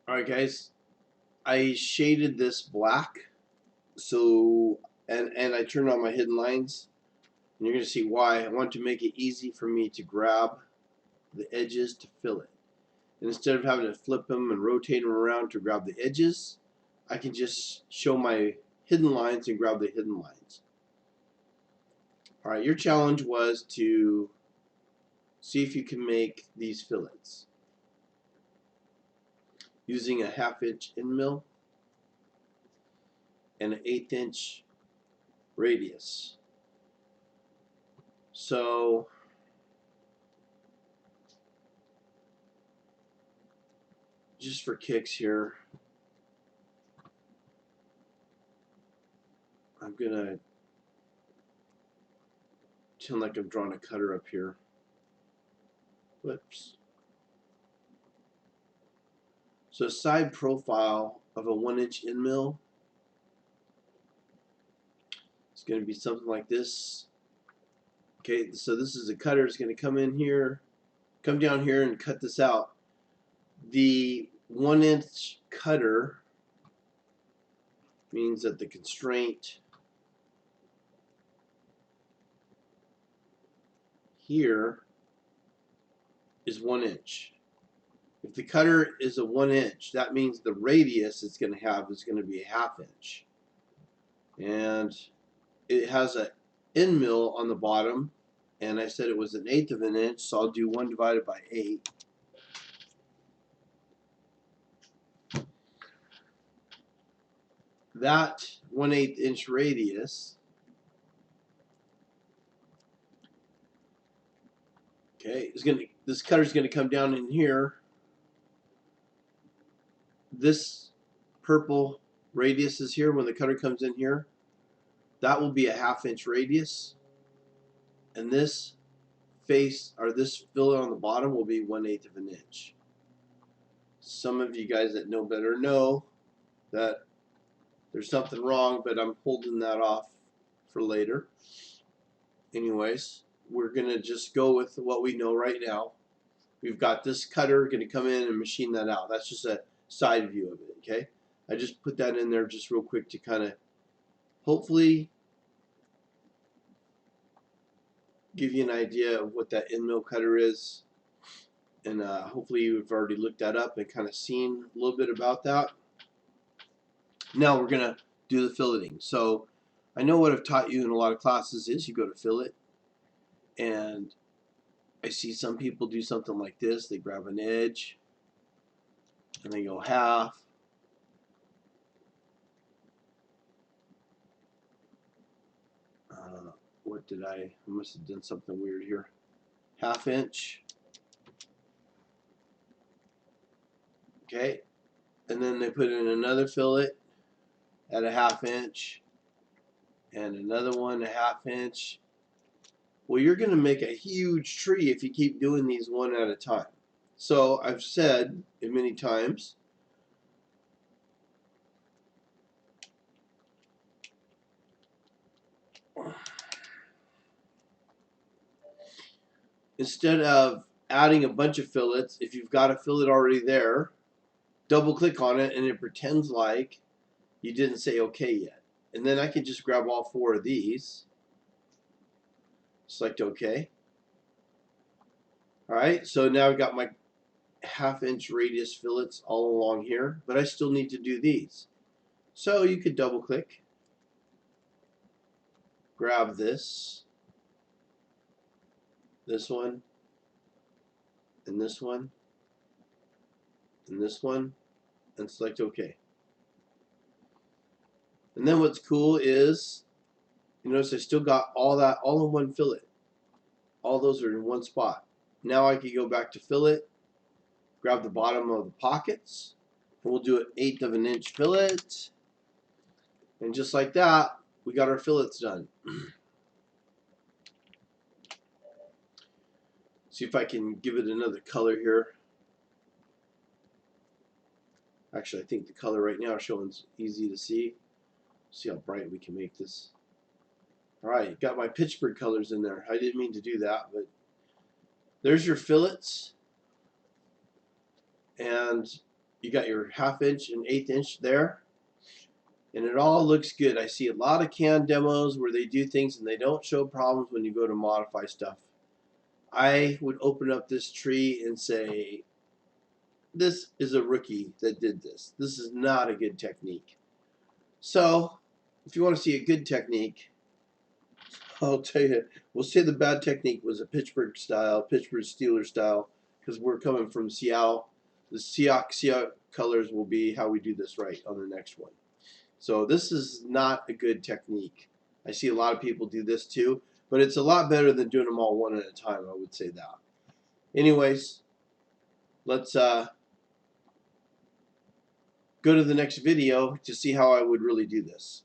Alright guys, I shaded this black, so and I turned on my hidden lines, and you're going to see why. I want to make it easy for me to grab the edges to fill it. And instead of having to flip them and rotate them around to grab the edges, I can just show my hidden lines and grab the hidden lines. Alright, your challenge was to see if you can make these fillets using a 1/2 inch end mill and an 1/8 inch radius. So just for kicks here, I'm gonna pretend like I'm drawing a cutter up here. Whoops. So side profile of a 1 inch end mill is going to be something like this. Okay, so this is a cutter. It's going to come in here, come down here and cut this out. The 1 inch cutter means that the constraint here is 1 inch. If the cutter is a 1 inch, that means the radius it's going to have is going to be a 1/2 inch. And it has an end mill on the bottom, and I said it was 1/8 of an inch, so I'll do 1 divided by 8. That 1/8 inch radius, okay, this cutter is going to come down in here. This purple radius is here. When the cutter comes in here, that will be a 1/2 inch radius, and this face, or this fillet on the bottom, will be 1/8 of an inch. Some of you guys that know better know that there's something wrong, but I'm holding that off for later. Anyways, we're gonna just go with what we know right now. We've got this cutter going to come in and machine that out. That's just a side view of it, okay? I just put that in there just real quick to kind of hopefully give you an idea of what that end mill cutter is. And hopefully you've already looked that up and kind of seen a little bit about that. Now we're going to do the filleting. So I know what I've taught you in a lot of classes is you go to fillet, and I see some people do something like this. They grab an edge and they go half. What did I must have done something weird here. 1/2 inch. Okay. And then they put in another fillet at a 1/2 inch. And another one a 1/2 inch. Well, you're going to make a huge tree if you keep doing these one at a time. So I've said it many times, instead of adding a bunch of fillets, if you've got a fillet already there, double click on it and it pretends like you didn't say okay yet. And then I can just grab all 4 of these, select OK. Alright, so now I've got my 1/2 inch radius fillets all along here, but I still need to do these. So you could double click, grab this one, and this one, and this one, and select OK. And then what's cool is, you notice I still got all that all in one fillet. All those are in one spot. Now I can go back to fillet, grab the bottom of the pockets, and we'll do an 1/8 of an inch fillet. And just like that, we got our fillets done. See if I can give it another color here. Actually, I think the color right now showing easy to see. See how bright we can make this. Alright, got my Pittsburgh colors in there. I didn't mean to do that, but there's your fillets. And You got your 1/2 inch and 1/8 inch there, and it all looks good. I see a lot of CAN demos where they do things and they don't show problems when you go to modify stuff. I would open up this tree and say, this is a rookie that did this. This is not a good technique. So, if you want to see a good technique, I'll tell you, we'll say the bad technique was a Pittsburgh Steelers style, because we're coming from Seattle. The Seahawks colors will be how we do this right on the next one. So this is not a good technique. I see a lot of people do this too, but it's a lot better than doing them all one at a time, I would say that. Anyways, let's go to the next video to see how I would really do this.